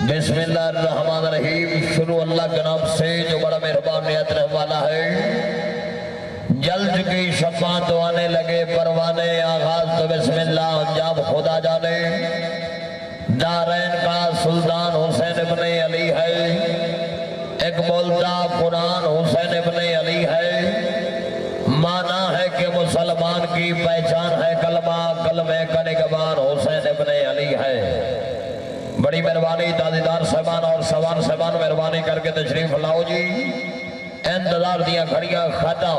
बिस्मिल्लाहिर्रहमानिर्रहीम। शुरू अल्लाह के नाम से जो बड़ा मेहरबान नियत रहने वाला है। जल चुकी शम्मा तो आने लगे परवाने, आगाज तो बिस्मिल्लाह अंजाम खुदा जाने। दारैन का सुल्तान हुसैन इब्ने अली है, एक बोलता कुरान हुसैन इब्ने अली है। माना है कि मुसलमान की पहचान है कलमा, कलमे का निगहबान हुसैन इब्ने अली है। बड़ी मेहरबानी दादीदार साहबान और सवान साहबान मेहरबानी करके तशरीफ लाओ जी। इंतजार दिया खड़िया खाता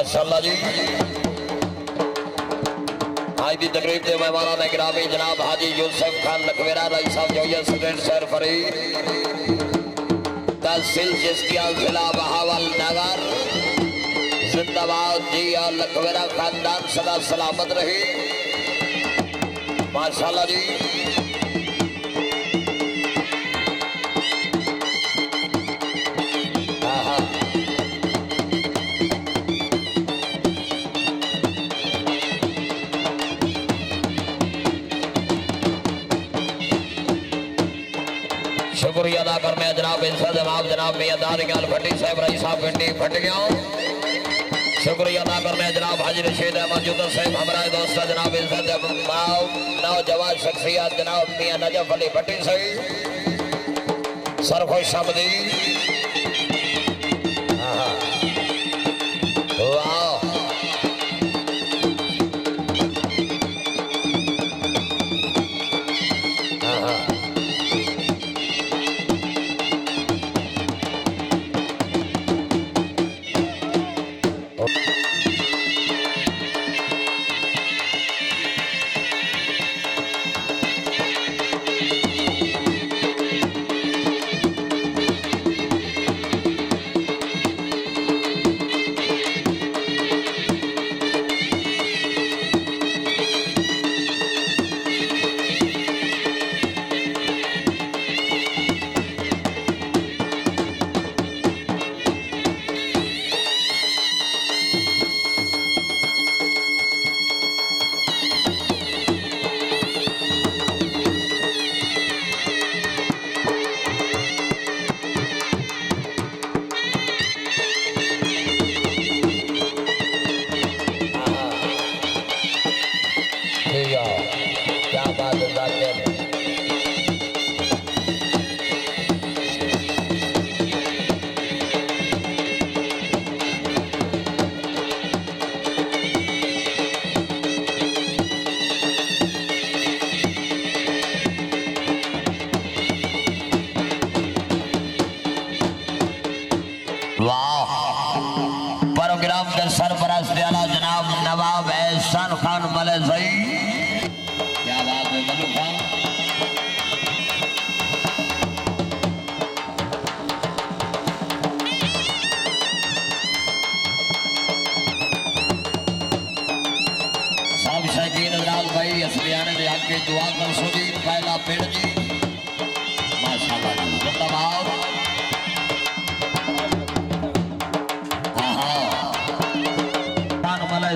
माशाल्लाह जी। आज की तकरीब के मेहमानों ने गिरामी जनाब हाजी यूसुफ खान लखवेरा रई साहब जोया स्टूडेंट सर फरीद तहसील चिश्तिया जिला बहावल नगर जिंदाबाद जी। और लखवेरा खानदान सदा सलामत रहे माशाल्लाह जी। शुक्रिया अदा करने जनाब इज्जत जनाब जनाब मियां दानियाल भट्टी साहब रई साहब गड्डी फट गया। शुक्रिया अदा करने जनाब हाजी रशीद अहमद जुदा साहब हमारा दोस्त जनाब इज्जत नौजवान शख्सियत जनाब मियां नजफ अली भट्टी साहब सरखुश आमदी। वाह प्रोग्राम के सरपरस्त जनाब नवाब एहसान खान मलजई। क्या बात है मलू खान। साहब शकीन लाल भाई असलियाने ने आपके दुआ कर सुनी पहला पेड़ जी माशाल्लाह जिंदाबाद।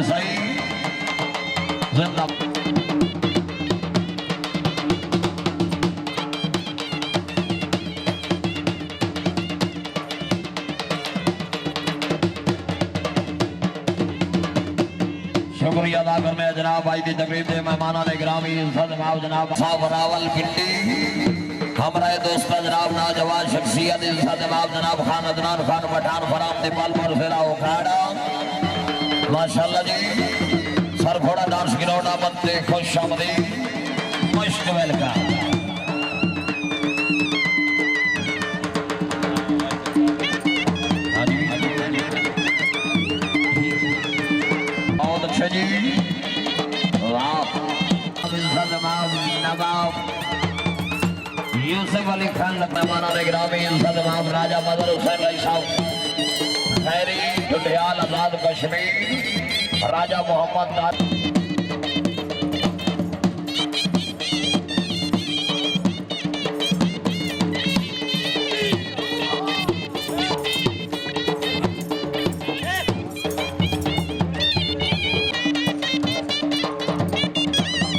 सही जिंदा शुक्रिया अदा करने जनाब भाई की तकरीब के मेहमाना ने ग्रामी जनाब जनाब साहब रावल पिंडी हमारे दोस्त जनाब नौजवान शख्सियत जनाब खान अदनान खान पठान फराम नेपाल पर फेरा उखाड़ा माशाल्लाह जी। सरघोड़ा डांस ग्राउंड बनते खुश आमदी मोस्ट वेलकम। बहुत अच्छे जी वाह। नवाब यूसुफ अली खान लखनऊ ग्रामी नवाब राजा मदर हुसैन रई साहब खैरी ढुंडियाल आजाद कश्मीर राजा मोहम्मद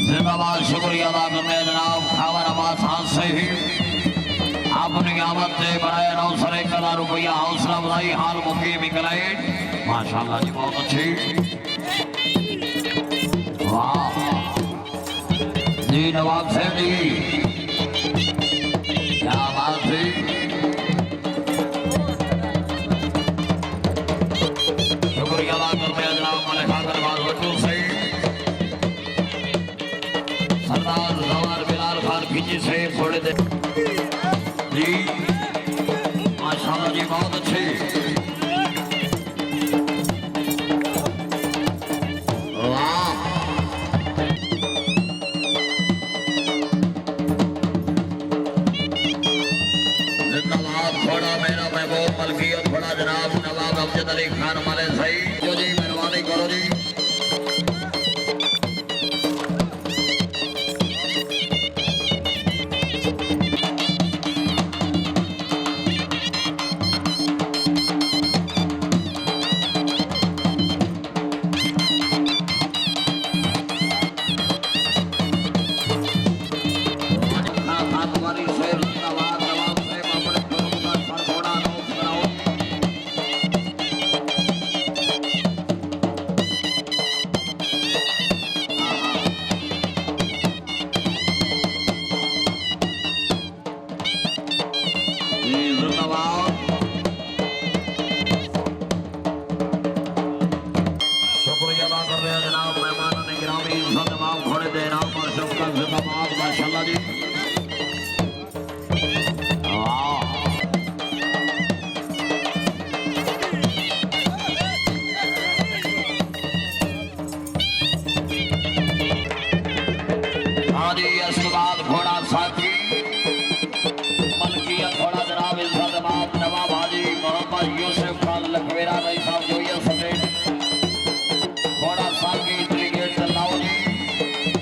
जिंदाबाद। शुक्रिया अदा करने जनाब खावर आवाज हाथ से ही अपनी आमद से बढ़ाया 901 रुपया हौसला बढ़ाई हाल मुखी मिकलाए माशाल्लाह जी बहुत अच्छी वाह जी नवाब साहब जी क्या बात है। शुक्रिया अदा करते हैं जनाब मलिका दरबार भट्टू से सरदार जवार बिलाल खान खिंची से थोड़े देर जी माशाल्लाह जी बहुत अच्छे अमजद अली खान माले सही जो जी मेहरबानी करो जी माशाल्लाह जी हाँ जी इसके बाद घोड़ा साथी मलकिया घोड़ा जनाब इज्जत नवाब हाजी मोहम्मद यूसुफ खान लखवेरा भाई साहब जो ये सफेद घोड़ा साथी ब्रिगेड लाओ जी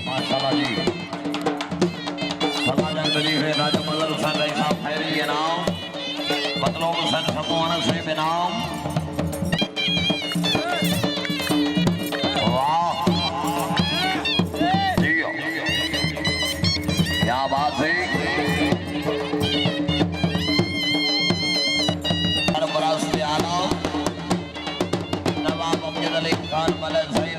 माशाल्लाह जी राजा मदर हुसैन रही साहब खैरी इनाम बदलों हुसैन सतवाना से इनाम वाह क्या बात है नवाब अमजद अली खान मलक सही